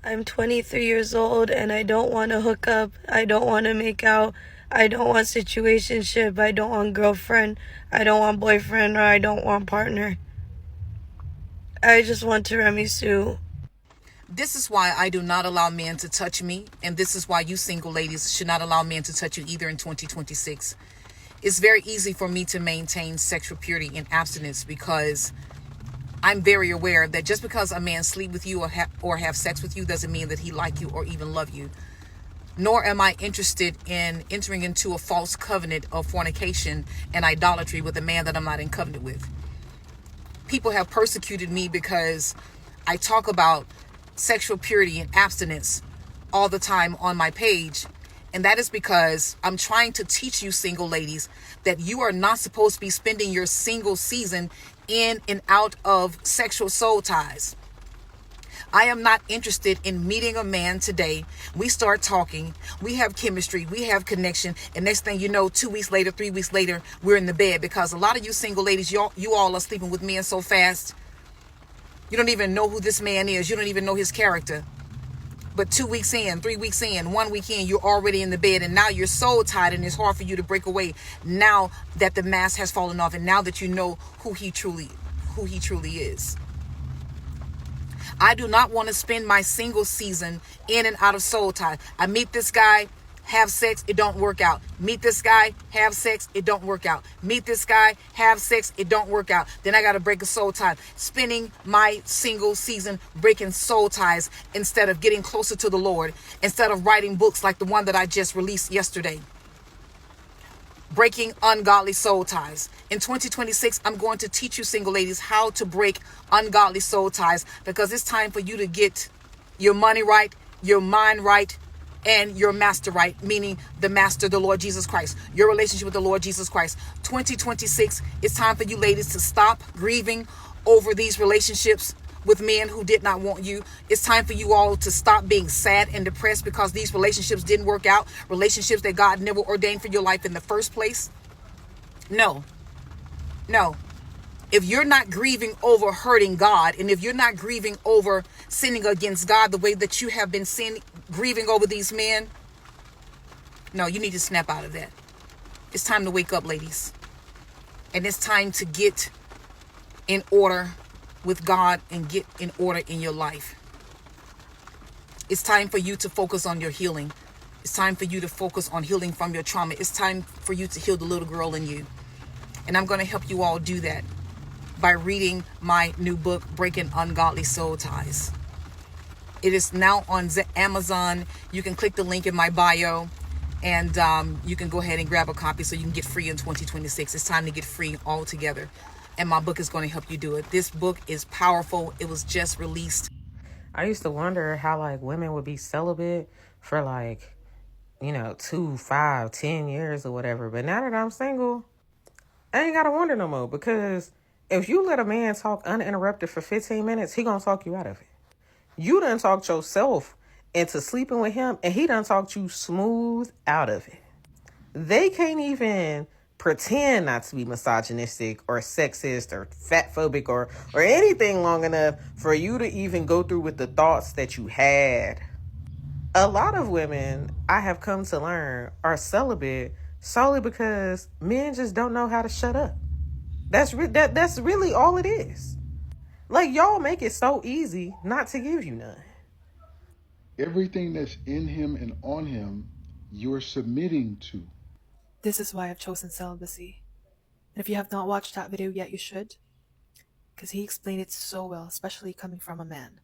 I'm 23 years old and I don't want to hook up. I don't want to make out. I don't want situationship. I don't want girlfriend. I don't want boyfriend, or I don't want partner. I just want tiramisu. This is why I do not allow men to touch me, and this is why you single ladies should not allow men to touch you either in 2026. It's very easy for me to maintain sexual purity and abstinence because I'm very aware that just because a man sleep with you or have sex with you doesn't mean that he like you or even love you. Nor am I interested in entering into a false covenant of fornication and idolatry with a man that I'm not in covenant with. People have persecuted me because I talk about sexual purity and abstinence all the time on my page. And that is because I'm trying to teach you single ladies that you are not supposed to be spending your single season in and out of sexual soul ties. I am not interested in meeting a man today. We start talking, we have chemistry, we have connection, and next thing you know, 2 weeks later, 3 weeks later, we're in the bed. Because a lot of you single ladies, you all are sleeping with men so fast, you don't even know who this man is. You don't even know his character. But 2 weeks in, 3 weeks in, 1 week in, you're already in the bed, and now you're so tired and it's hard for you to break away now that the mask has fallen off and now that you know who he truly is. I do not want to spend my single season in and out of soul ties. I meet this guy, have sex, it don't work out. Meet this guy, have sex, it don't work out. Meet this guy, have sex, it don't work out. Then I got to break a soul tie. Spending my single season breaking soul ties instead of getting closer to the Lord, instead of writing books like the one that I just released yesterday. Breaking ungodly soul ties. In 2026, I'm going to teach you single ladies how to break ungodly soul ties, because it's time for you to get your money right, your mind right, and your master right, meaning the master, the Lord Jesus Christ, your relationship with the Lord Jesus Christ. 2026, it's time for you ladies to stop grieving over these relationships with men who did not want you. It's time for you all to stop being sad and depressed because these relationships didn't work out, relationships that God never ordained for your life in the first place. No. If you're not grieving over hurting God, and if you're not grieving over sinning against God the way that you have been grieving over these men, no, you need to snap out of that. It's time to wake up, ladies. And it's time to get in order with God and get in order in your life. It's time for you to focus on your healing. It's time for you to focus on healing from your trauma. It's time for you to heal the little girl in you. And I'm going to help you all do that by reading my new book, Breaking Ungodly Soul Ties. It is now on Amazon. You can click the link in my bio, and you can go ahead and grab a copy so you can get free in 2026. It's time to get free altogether. And my book is going to help you do it. This book is powerful. It was just released. I used to wonder how like women would be celibate for like, 2, 5, 10 years or whatever. But now that I'm single, I ain't gotta wonder no more, because if you let a man talk uninterrupted for 15 minutes, he gonna talk you out of it. You done talked yourself into sleeping with him, and he done talked you smooth out of it. They can't even pretend not to be misogynistic or sexist or fatphobic or anything long enough for you to even go through with the thoughts that you had. A lot of women, I have come to learn, are celibate solely because men just don't know how to shut up. That's really all it is. Like, y'all make it so easy not to give you none. Everything that's in him and on him, you're submitting to. This is why I've chosen celibacy. And if you have not watched that video yet, you should. Because he explained it so well, especially coming from a man.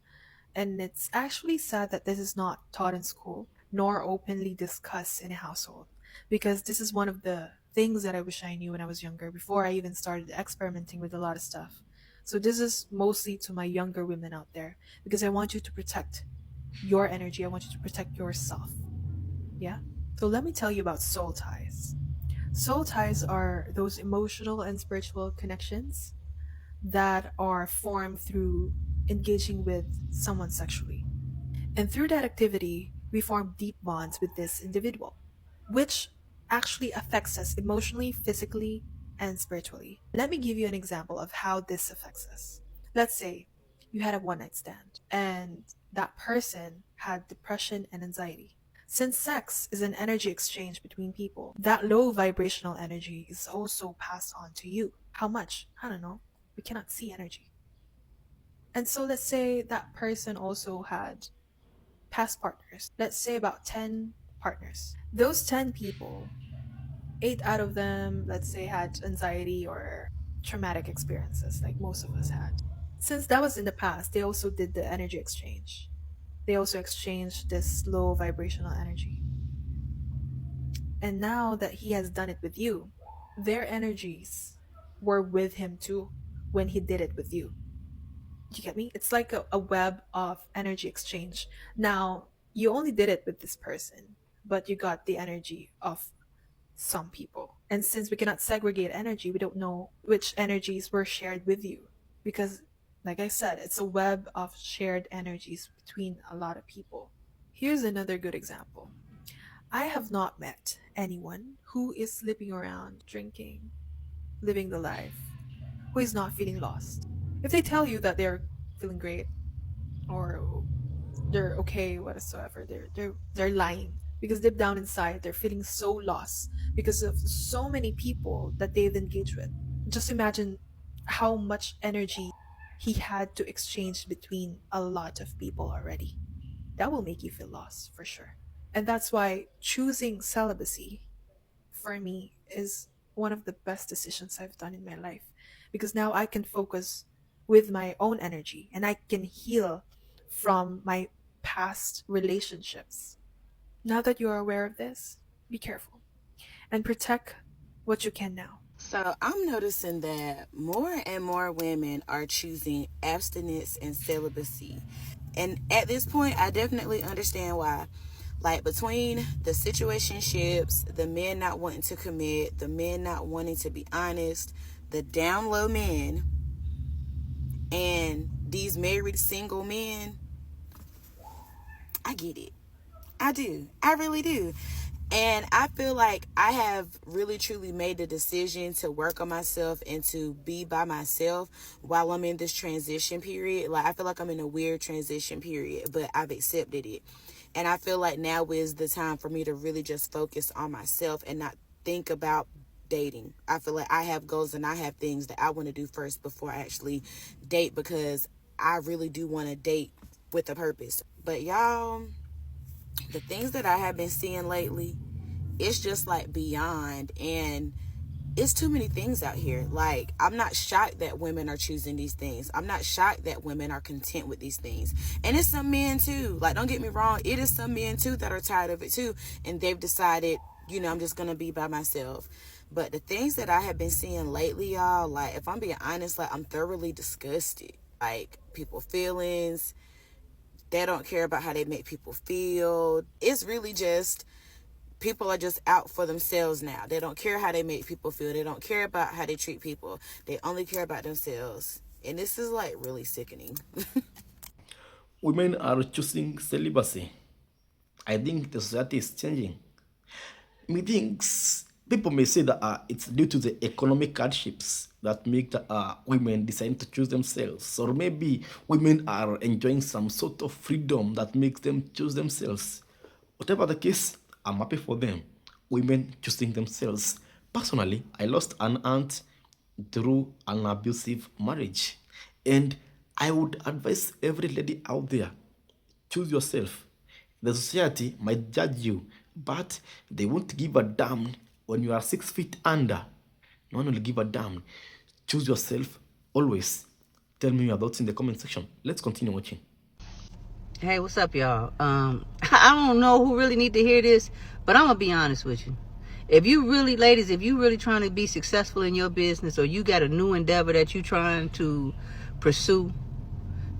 And it's actually sad that this is not taught in school, nor openly discussed in a household. Because this is one of the things that I wish I knew when I was younger, before I even started experimenting with a lot of stuff. So this is mostly to my younger women out there, because I want you to protect your energy. I want you to protect yourself. Yeah? So let me tell you about soul ties. Soul ties are those emotional and spiritual connections that are formed through engaging with someone sexually. And through that activity, we form deep bonds with this individual, which actually affects us emotionally, physically, and spiritually. Let me give you an example of how this affects us. Let's say you had a one night stand and that person had depression and anxiety. Since sex is an energy exchange between people, that low vibrational energy is also passed on to you. How much? I don't know. We cannot see energy. And so let's say that person also had past partners. Let's say about 10 partners. Those 10 people, 8 out of them, let's say, had anxiety or traumatic experiences like most of us had. Since that was in the past, they also did the energy exchange. They also exchanged this low vibrational energy. And now that he has done it with you, their energies were with him too when he did it with you. You get me? It's like a web of energy exchange. Now, you only did it with this person, but you got the energy of some people. And since we cannot segregate energy, we don't know which energies were shared with you. Because, like I said, it's a web of shared energies between a lot of people. Here's another good example. I have not met anyone who is sleeping around, drinking, living the life, who is not feeling lost. If they tell you that they're feeling great or they're okay whatsoever, they're lying because deep down inside they're feeling so lost because of so many people that they've engaged with. Just imagine how much energy he had to exchange between a lot of people already. That will make you feel lost for sure. And that's why choosing celibacy for me is one of the best decisions I've done in my life because now I can focus with my own energy and I can heal from my past relationships. Now that you are aware of this, be careful and protect what you can now. So I'm noticing that more and more women are choosing abstinence and celibacy. And at this point, I definitely understand why. Like between the situationships, the men not wanting to commit, the men not wanting to be honest, the down low men, and these married single men, I get it. I do. I really do. And I feel like I have really truly made the decision to work on myself and to be by myself while I'm in this transition period. Like, I feel like I'm in a weird transition period, but I've accepted it. And I feel like now is the time for me to really just focus on myself and not think about dating. I feel like I have goals and I have things that I want to do first before I actually date, because I really do want to date with a purpose. But y'all, the things that I have been seeing lately, it's just like beyond. And it's too many things out here. Like, I'm not shocked that women are choosing these things. I'm not shocked that women are content with these things. And it's some men too. Like, don't get me wrong, it is some men too that are tired of it too, and they've decided, I'm just gonna be by myself. But the things that I have been seeing lately, y'all, like, if I'm being honest, like, I'm thoroughly disgusted. Like, people feelings, they don't care about how they make people feel. It's really just, people are just out for themselves now. They don't care how they make people feel. They don't care about how they treat people. They only care about themselves. And this is like really sickening. Women are choosing celibacy. I think the society is changing. Methinks people may say that it's due to the economic hardships that make women decide to choose themselves, or maybe women are enjoying some sort of freedom that makes them choose themselves. Whatever the case, I'm happy for them. Women choosing themselves. Personally, I lost an aunt through an abusive marriage, and I would advise every lady out there: choose yourself. The society might judge you, but they won't give a damn when you are 6 feet under. No one will give a damn. Choose yourself always. Tell me your thoughts in the comment section. Let's continue watching. Hey, what's up, y'all? I don't know who really need to hear this, but I'm gonna be honest with you. If you really, ladies, if you really trying to be successful in your business, or you got a new endeavor that you trying to pursue,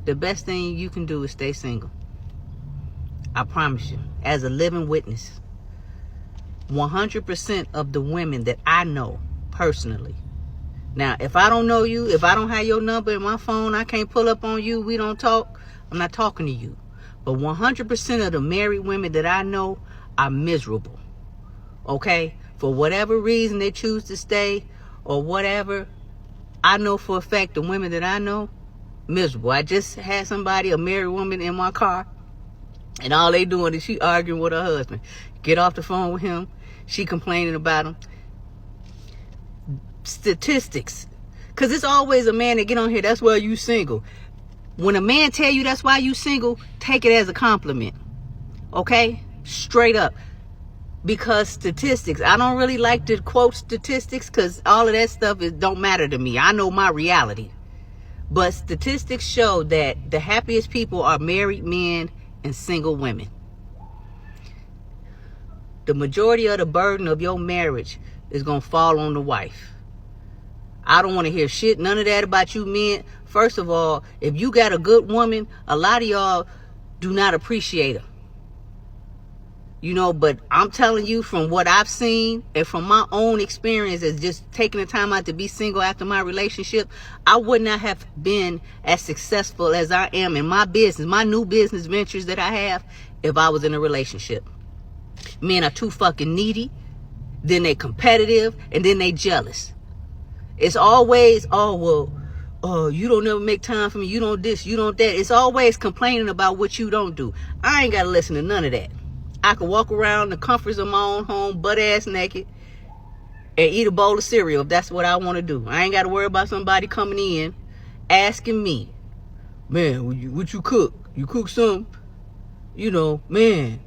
the best thing you can do is stay single. I promise you, as a living witness, 100% of the women that I know personally. Now, if I don't know you, if I don't have your number in my phone, I can't pull up on you, we don't talk, I'm not talking to you. But 100% of the married women that I know are miserable. Okay? For whatever reason they choose to stay or whatever, I know for a fact the women that I know Miserable. I just had somebody, a married woman, in my car, and all they doing is she arguing with her husband. Get off the phone with him. She complaining about him. Statistics. Because it's always a man that get on here, that's why you single. When a man tell you that's why you single, take it as a compliment. Okay? Straight up. Because statistics, I don't really like to quote statistics because all of that stuff don't matter to me. I know my reality. But statistics show that the happiest people are married men and single women. The majority of the burden of your marriage is going to fall on the wife. I don't want to hear shit, none of that about you men. First of all, if you got a good woman, a lot of y'all do not appreciate her. You know, but I'm telling you from what I've seen and from my own experience as just taking the time out to be single after my relationship, I would not have been as successful as I am in my business, my new business ventures that I have, if I was in a relationship. Men are too fucking needy, then they competitive, and then they jealous. It's always, you don't never make time for me, you don't this, you don't that. It's always complaining about what you don't do. I ain't got to listen to none of that. I could walk around the comforts of my own home, butt ass naked, and eat a bowl of cereal if that's what I want to do. I ain't got to worry about somebody coming in asking me, man, what you cook? You cook something? You know, man,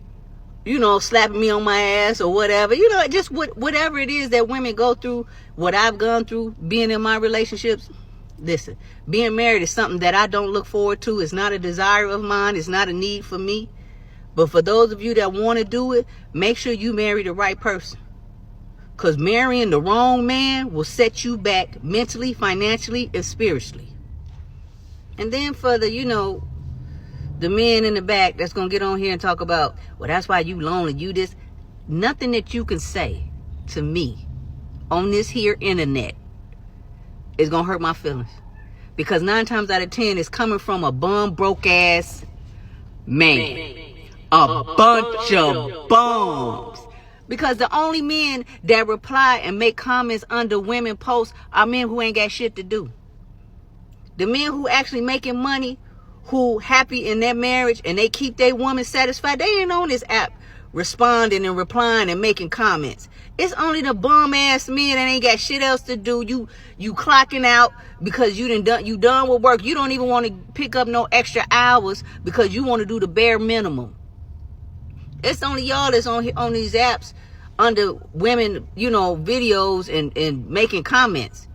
you know, slapping me on my ass or whatever. You know, just whatever it is that women go through, what I've gone through being in my relationships. Listen, being married is something that I don't look forward to. It's not a desire of mine. It's not a need for me. But for those of you that want to do it, make sure you marry the right person. Because marrying the wrong man will set you back mentally, financially, and spiritually. And then for the, you know, the men in the back that's going to get on here and talk about, well, that's why you lonely, you this. Nothing that you can say to me on this here internet is going to hurt my feelings. Because 9 times out of 10, it's coming from a bum, broke ass man. A bunch of bums. Because the only men that reply and make comments under women posts are men who ain't got shit to do. The men who actually making money, who happy in their marriage and they keep their woman satisfied, they ain't on this app responding and replying and making comments. It's only the bum ass men that ain't got shit else to do. You clocking out because you done with work. You don't even want to pick up no extra hours because you want to do the bare minimum. It's only y'all that's on these apps under women, you know, videos and making comments.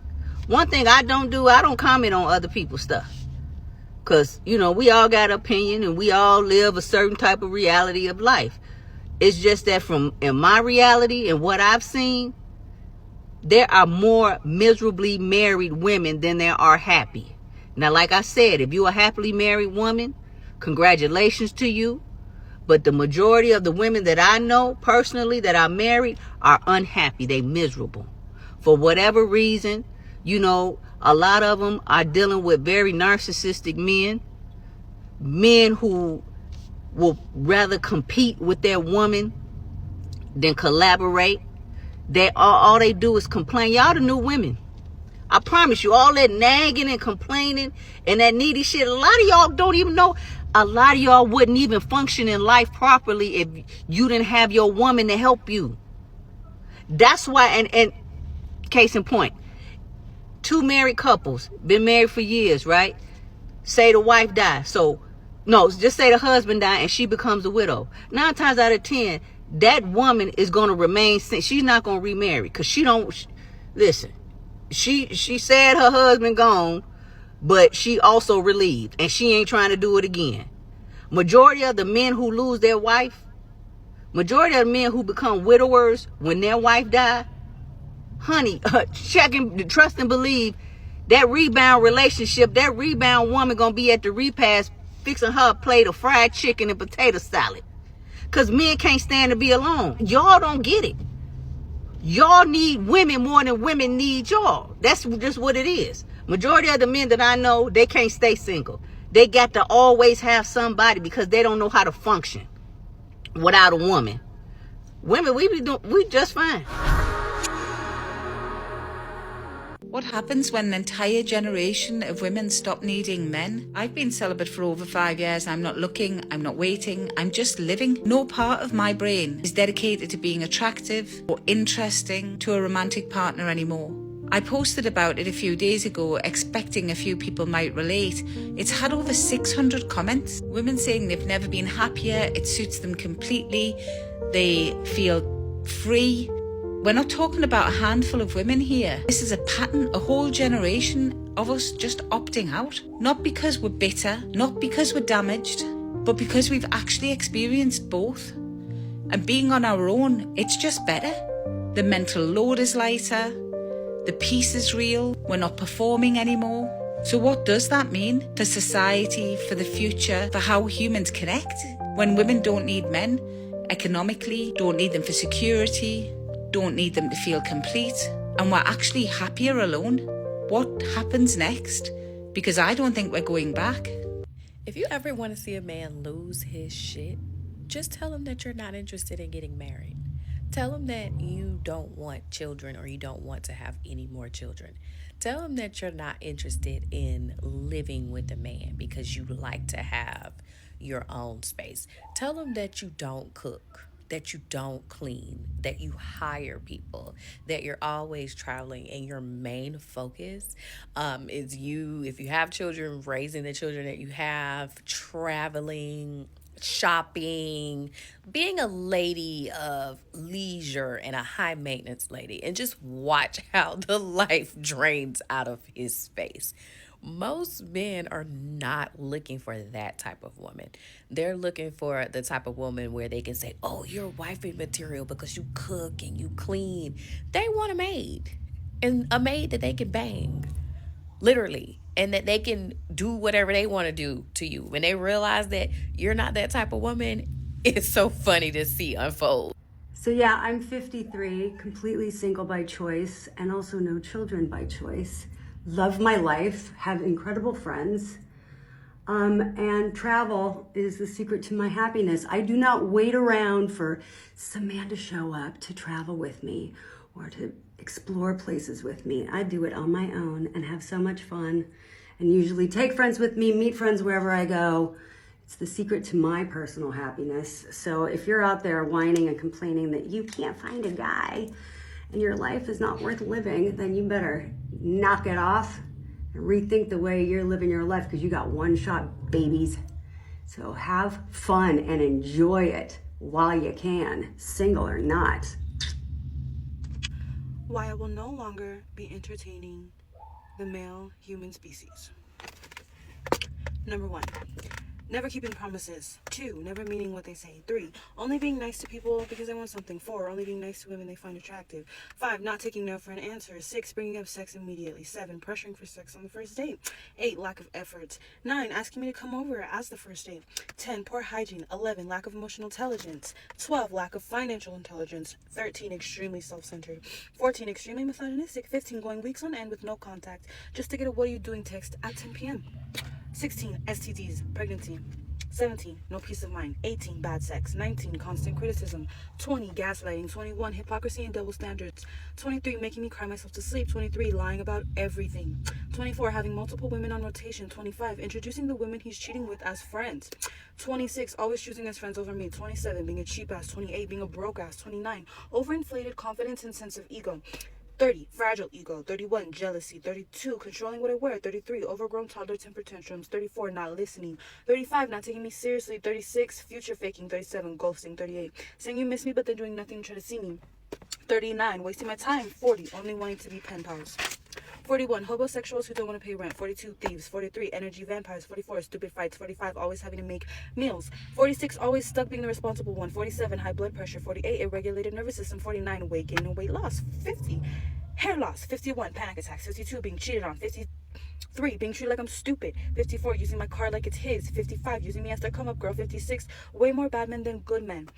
One thing I don't do, I don't comment on other people's stuff. Because, you know, we all got opinion and we all live a certain type of reality of life. It's just that in my reality and what I've seen, there are more miserably married women than there are happy. Now, like I said, if you're a happily married woman, congratulations to you. But the majority of the women that I know personally that are married are unhappy. They miserable. For whatever reason, you know, a lot of them are dealing with very narcissistic men. Men who will rather compete with their woman than collaborate. All they do is complain. Y'all the new women. I promise you, all that nagging and complaining and that needy shit, a lot of y'all don't even know. A lot of y'all wouldn't even function in life properly if you didn't have your woman to help you. That's why, and case in point, 2 married couples, been married for years, right? Say the wife dies. So, no, just say the husband died and she becomes a widow. 9 times out of 10, that woman is going to remain, she's not going to remarry because she don't, listen, she said her husband gone, but she also relieved and she ain't trying to do it again. Majority of the men who lose their wife, majority of the men who become widowers when their wife die, honey, check and trust and believe that rebound relationship, that rebound woman gonna be at the repast fixing her a plate of fried chicken and potato salad. Because men can't stand to be alone. Y'all don't get it. Y'all need women more than women need y'all. That's just what it is. Majority of the men that I know, they can't stay single. They got to always have somebody because they don't know how to function without a woman. Women, we just fine. What happens when an entire generation of women stop needing men? I've been celibate for over 5 years. I'm not looking, I'm not waiting, I'm just living. No part of my brain is dedicated to being attractive or interesting to a romantic partner anymore. I posted about it a few days ago, expecting a few people might relate. It's had over 600 comments. Women saying they've never been happier, it suits them completely, they feel free. We're not talking about a handful of women here. This is a pattern, a whole generation of us just opting out. Not because we're bitter, not because we're damaged, but because we've actually experienced both. And being on our own, it's just better. The mental load is lighter. The peace is real. We're not performing anymore. So what does that mean for society, for the future, for how humans connect? When women don't need men economically, don't need them for security, don't need them to feel complete, and we're actually happier alone. What happens next? Because I don't think we're going back. If you ever want to see a man lose his shit, just tell him that you're not interested in getting married. Tell him that you don't want children or you don't want to have any more children. Tell him that you're not interested in living with a man because you like to have your own space. Tell him that you don't cook, that you don't clean, that you hire people, that you're always traveling, and your main focus is you, if you have children, raising the children that you have, traveling, shopping, being a lady of leisure and a high maintenance lady, and just watch how the life drains out of his face. Most men are not looking for that type of woman. They're looking for the type of woman where they can say, "Oh, you're wifey material because you cook and you clean." They want a maid, and a maid that they can bang, literally, and that they can do whatever they want to do to you. When they realize that you're not that type of woman, it's so funny to see unfold. So yeah, I'm 53, completely single by choice, and also no children by choice. Love my life, have incredible friends, and travel is the secret to my happiness. I do not wait around for some man to show up to travel with me or to explore places with me. I do it on my own and have so much fun, and usually take friends with me, meet friends wherever I go. It's the secret to my personal happiness. So if you're out there whining and complaining that you can't find a guy and your life is not worth living, then you better knock it off and rethink the way you're living your life, because you got one shot, babies. So have fun and enjoy it while you can, single or not. Why I will no longer be entertaining the male human species. Number 1, never keeping promises. 2, never meaning what they say. 3, only being nice to people because they want something. 4, only being nice to women they find attractive. 5, not taking no for an answer. 6, bringing up sex immediately. 7, pressuring for sex on the first date. 8, lack of effort. 9, asking me to come over as the first date. 10, poor hygiene. 11, lack of emotional intelligence. 12, lack of financial intelligence. 13, extremely self-centered. 14, extremely misogynistic. 15, going weeks on end with no contact just to get a "what are you doing" text at 10 p.m. 16, STDs, pregnancy. 17, no peace of mind. 18, bad sex. 19, constant criticism. 20, gaslighting. 21, hypocrisy and double standards. 23, making me cry myself to sleep. 23, lying about everything. 24, having multiple women on rotation. 25, introducing the women he's cheating with as friends. 26, always choosing his friends over me. 27, being a cheap ass. 28, being a broke ass. 29, overinflated confidence and sense of ego. 30, fragile ego. 31, jealousy. 32, controlling what I wear. 33, overgrown toddler temper tantrums. 34, not listening. 35, not taking me seriously. 36, future faking. 37, ghosting. 38, saying you miss me but then doing nothing to try to see me. 39, wasting my time. 40, only wanting to be pen pals. 41, homosexuals who don't want to pay rent. 42, thieves. 43, energy vampires. 44, stupid fights. 45, always having to make meals. 46, always stuck being the responsible one. 47, high blood pressure. 48, irregulated nervous system. 49, weight gain and weight loss. 50, hair loss. 51, panic attacks. 52, being cheated on. 53, being treated like I'm stupid. 54, using my car like it's his. 55, using me as their come up girl. 56, way more bad men than good men.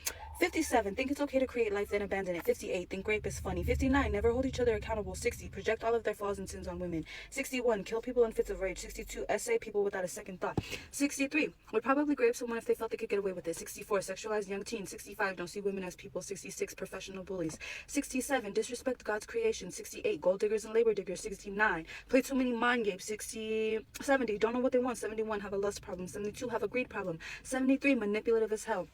57, think it's okay to create life then abandon it. 58, think rape is funny. 59, never hold each other accountable. 60, project all of their flaws and sins on women. 61, kill people in fits of rage. 62, essay people without a second thought. 63, would probably rape someone if they felt they could get away with it. 64, sexualize young teens. 65, don't see women as people. 66, professional bullies. 67, disrespect God's creation. 68, gold diggers and labor diggers. 69, play too many mind games. 70, don't know what they want. 71, have a lust problem. 72, have a greed problem. 73, manipulative as hell.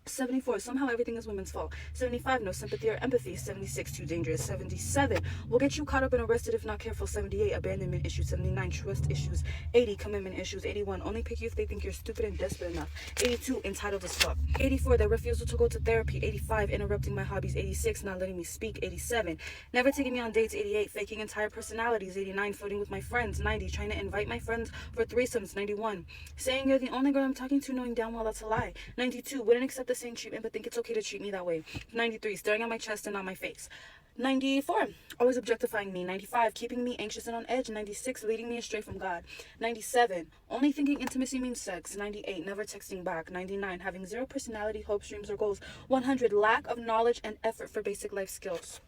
74, somehow everything is women's fault. 75, no sympathy or empathy. 76, too dangerous. 77, will get you caught up and arrested if not careful. 78, abandonment issues. 79, trust issues. 80, commitment issues. 81, only pick you if they think you're stupid and desperate enough. 82, entitled as fuck. 84, their refusal to go to therapy. 85, interrupting my hobbies. 86, not letting me speak. 87, never taking me on dates. 88, faking entire personalities. 89, flirting with my friends. 90, trying to invite my friends for threesomes. 91, saying you're the only girl I'm talking to, knowing damn well that's a lie. 92, wouldn't accept the same treatment but think it's okay to treat me that way. 93, staring at my chest and not my face. 94, always objectifying me. 95, keeping me anxious and on edge. 96, leading me astray from God. 97, only thinking intimacy means sex. 98, never texting back. 99, having zero personality, hopes, dreams, or goals. 100, lack of knowledge and effort for basic life skills.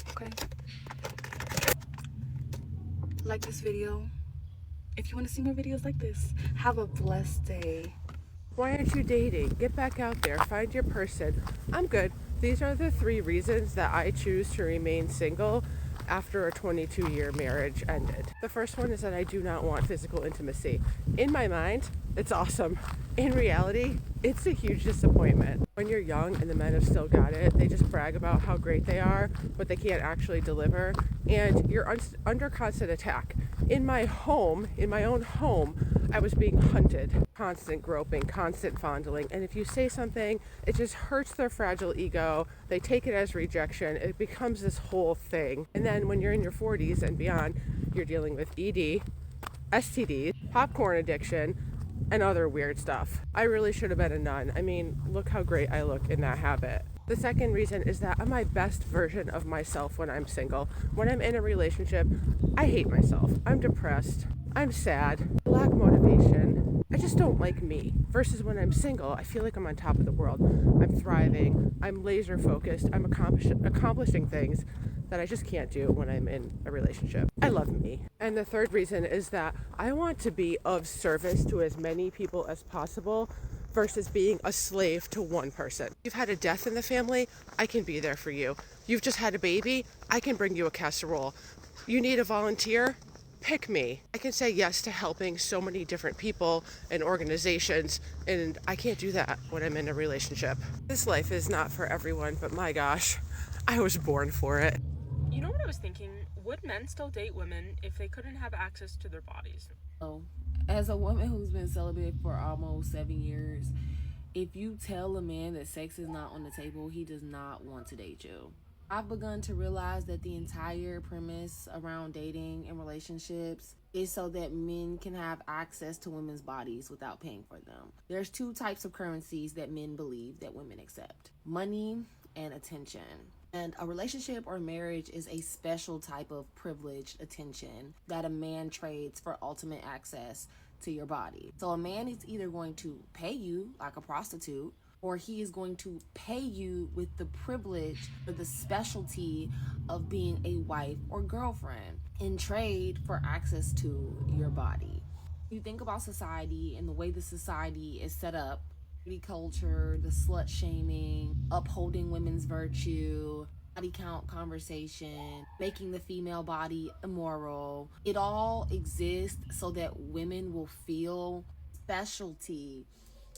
Okay. Like this video if you want to see more videos like this. Have a blessed day. Why aren't you dating? Get back out there. Find your person. I'm good. These are the 3 reasons that I choose to remain single after a 22-year marriage ended. The first one is that I do not want physical intimacy. In my mind, it's awesome. In reality, it's a huge disappointment. When you're young and the men have still got it, they just brag about how great they are, but they can't actually deliver, and you're under constant attack. In my home, in my own home, I was being hunted. Constant groping, constant fondling, and if you say something, it just hurts their fragile ego. They take it as rejection. It becomes this whole thing. And then when you're in your 40s and beyond, you're dealing with ED, STDs, popcorn addiction, and other weird stuff. I really should have been a nun. I mean, look how great I look in that habit. The second reason is that I'm my best version of myself when I'm single. When I'm in a relationship, I hate myself. I'm depressed. I'm sad. I lack motivation. I just don't like me. Versus when I'm single, I feel like I'm on top of the world. I'm thriving. I'm laser focused. I'm accomplishing things that I just can't do when I'm in a relationship. I love me. And the third reason is that I want to be of service to as many people as possible versus being a slave to one person. You've had a death in the family, I can be there for you. You've just had a baby, I can bring you a casserole. You need a volunteer? Pick me. I can say yes to helping so many different people and organizations, and I can't do that when I'm in a relationship. This life is not for everyone, but my gosh, I was born for it. You know what I was thinking? Would men still date women if they couldn't have access to their bodies? Oh, as a woman who's been celibate for almost 7 years, if you tell a man that sex is not on the table, he does not want to date you. I've begun to realize that the entire premise around dating and relationships is so that men can have access to women's bodies without paying for them. There's 2 types of currencies that men believe that women accept: money and attention. And a relationship or marriage is a special type of privileged attention that a man trades for ultimate access to your body. So a man is either going to pay you like a prostitute, or he is going to pay you with the privilege or the specialty of being a wife or girlfriend in trade for access to your body. You think about society and the way the society is set up, beauty culture, the slut shaming, upholding women's virtue, body count conversation, making the female body immoral. It all exists so that women will feel specialty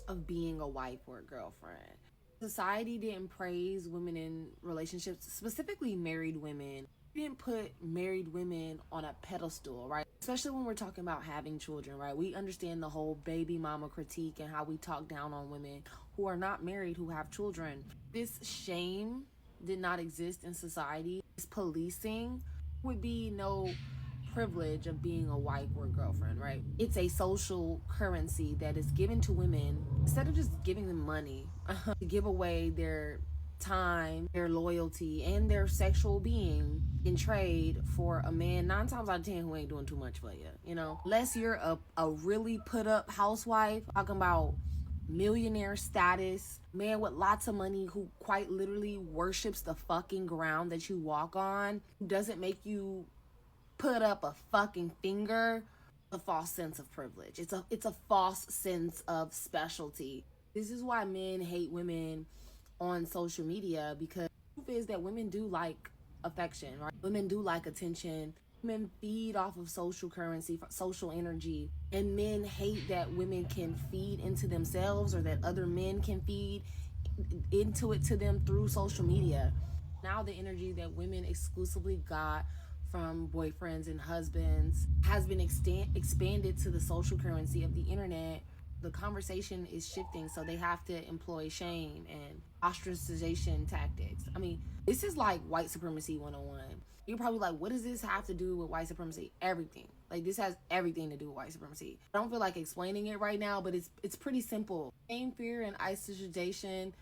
of being a wife or a girlfriend. Society didn't praise women in relationships, specifically married women. We didn't put married women on a pedestal, right? Especially when we're talking about having children, right? We understand the whole baby mama critique and how we talk down on women who are not married who have children. This shame did not exist in society. This policing would be no privilege of being a wife or a girlfriend, right? It's a social currency that is given to women instead of just giving them money to give away their time, their loyalty, and their sexual being in trade for a man 9 times out of 10 who ain't doing too much for you, you know? Unless you're a really put up housewife, talking about millionaire status, man with lots of money who quite literally worships the fucking ground that you walk on, who doesn't make you put up a fucking finger, a false sense of privilege. It's a false sense of specialty. This is why men hate women on social media, because the truth is that women do like affection, right? Women do like attention. Women feed off of social currency, social energy, and men hate that women can feed into themselves or that other men can feed into it to them through social media. Now the energy that women exclusively got from boyfriends and husbands has been expanded to the social currency of the internet. The conversation is shifting, so they have to employ shame and ostracization tactics. I mean, this is like white supremacy 101. You're probably like, what does this have to do with white supremacy? Everything. Like, this has everything to do with white supremacy. I don't feel like explaining it right now, but it's pretty simple. Shame, fear, and isolation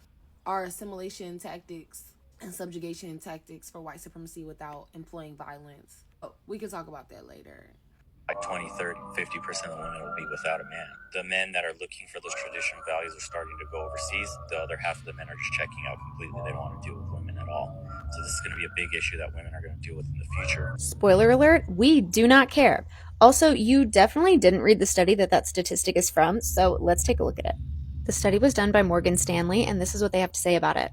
are assimilation tactics and subjugation tactics for white supremacy without employing violence. Oh, we can talk about that later. Like 20, 30, 50% of the women will be without a man. The men that are looking for those traditional values are starting to go overseas. The other half of the men are just checking out completely. They don't want to deal with women at all. So this is going to be a big issue that women are going to deal with in the future. Spoiler alert, we do not care. Also, you definitely didn't read the study that statistic is from, so let's take a look at it. The study was done by Morgan Stanley, and this is what they have to say about it.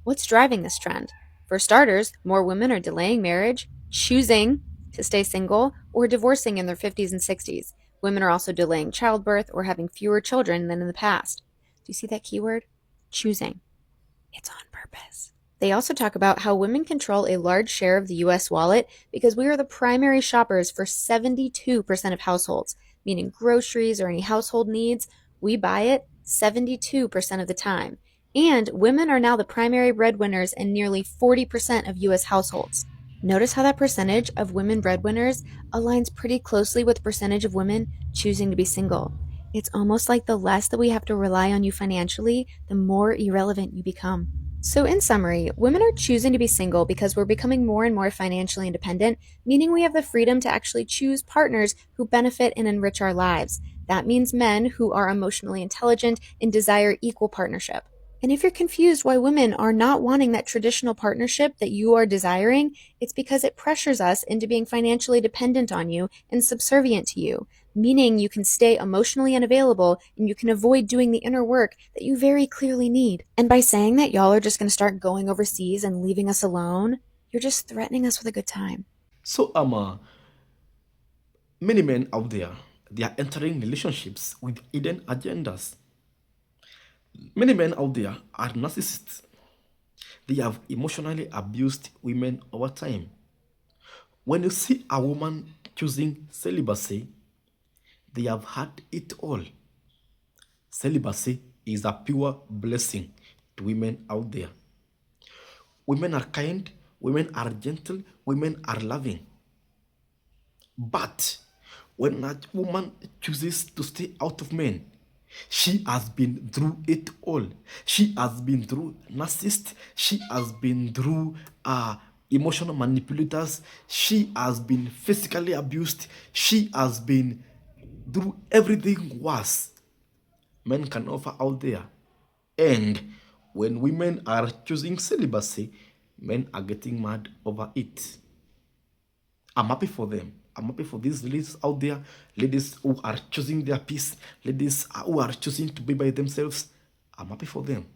What's driving this trend? For starters, more women are delaying marriage, choosing to stay single, or divorcing in their 50s and 60s. Women are also delaying childbirth or having fewer children than in the past. Do you see that keyword? Choosing. It's on purpose. They also talk about how women control a large share of the US wallet because we are the primary shoppers for 72% of households, meaning groceries or any household needs. We buy it 72% of the time. And women are now the primary breadwinners in nearly 40% of US households. Notice how that percentage of women breadwinners aligns pretty closely with the percentage of women choosing to be single. It's almost like the less that we have to rely on you financially, the more irrelevant you become. So, in summary, women are choosing to be single because we're becoming more and more financially independent, meaning we have the freedom to actually choose partners who benefit and enrich our lives. That means men who are emotionally intelligent and desire equal partnership. And if you're confused why women are not wanting that traditional partnership that you are desiring, it's because it pressures us into being financially dependent on you and subservient to you, meaning you can stay emotionally unavailable and you can avoid doing the inner work that you very clearly need. And by saying that y'all are just going to start going overseas and leaving us alone, you're just threatening us with a good time. So, many men out there, they are entering relationships with hidden agendas. Many men out there are narcissists. They have emotionally abused women over time. When you see a woman choosing celibacy, they have had it all. Celibacy is a pure blessing to women out there. Women are kind, women are gentle, women are loving. But when a woman chooses to stay out of men, she has been through it all. She has been through narcissists. She has been through emotional manipulators. She has been physically abused. She has been through everything worse men can offer out there. And when women are choosing celibacy, men are getting mad over it. I'm happy for them. I'm happy for these ladies out there, ladies who are choosing their peace, ladies who are choosing to be by themselves. I'm happy for them.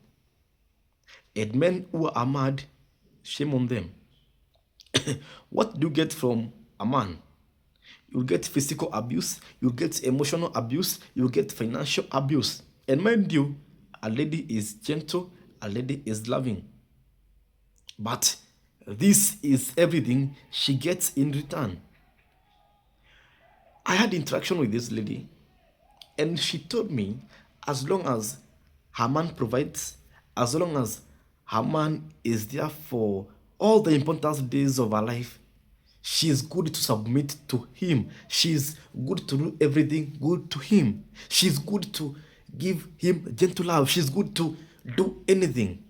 And men who are mad, shame on them. What do you get from a man? You get physical abuse, you get emotional abuse, you get financial abuse. And mind you, a lady is gentle, a lady is loving. But this is everything she gets in return. I had interaction with this lady, and she told me as long as her man provides, as long as her man is there for all the important days of her life, she is good to submit to him. She is good to do everything good to him. She is good to give him gentle love. She is good to do anything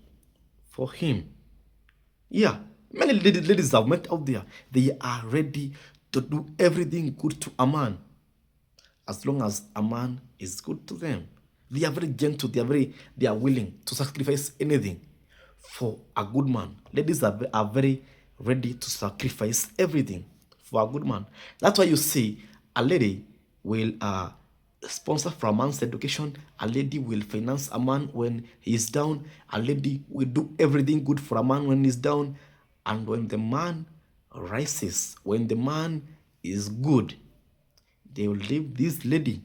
for him. Yeah, many ladies have met out there. They are ready to do everything good to a man as long as a man is good to them. They are very gentle. They are willing to sacrifice anything for a good man. Ladies are very ready to sacrifice everything for a good man. That's why you see a lady will sponsor for a man's education. A lady will finance a man when he is down. A lady will do everything good for a man when he's down. And when the man rises, when the man is good, they will leave this lady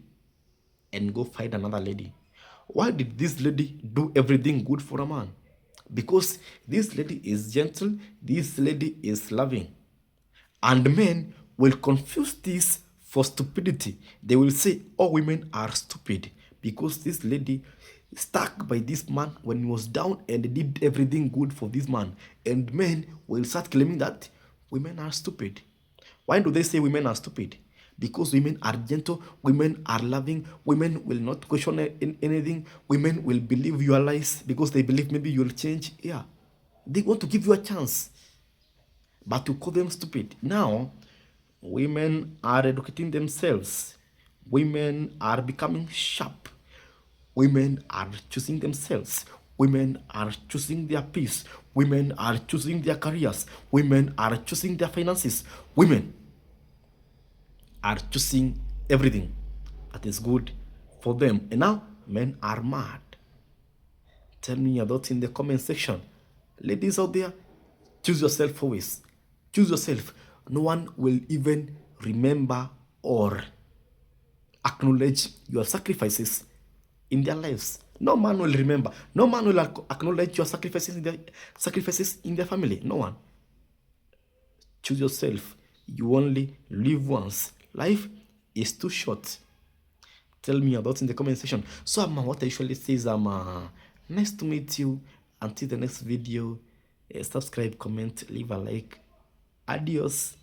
and go find another lady. Why did this lady do everything good for a man? Because this lady is gentle, this lady is loving. And men will confuse this for stupidity. They will say all women are stupid because this lady stuck by this man when he was down and did everything good for this man. And men will start claiming that women are stupid. Why do they say women are stupid? Because women are gentle, women are loving, women will not question anything, women will believe your lies because they believe maybe you'll change. Yeah, they want to give you a chance, but to call them stupid. Now, women are educating themselves, women are becoming sharp, women are choosing themselves, women are choosing their peace, women are choosing their careers, women are choosing their finances, women are choosing everything that is good for them. And now men are mad. Tell me your thoughts in the comment section. Ladies out there, choose yourself always. Choose yourself. No one will even remember or acknowledge your sacrifices in their lives. No man will remember. No man will acknowledge your sacrifices in their family. No one. Choose yourself. You only live once. Life is too short. Tell me about in the comment section. So what I usually say is nice to meet you. Until the next video, subscribe, comment, leave a like. Adios.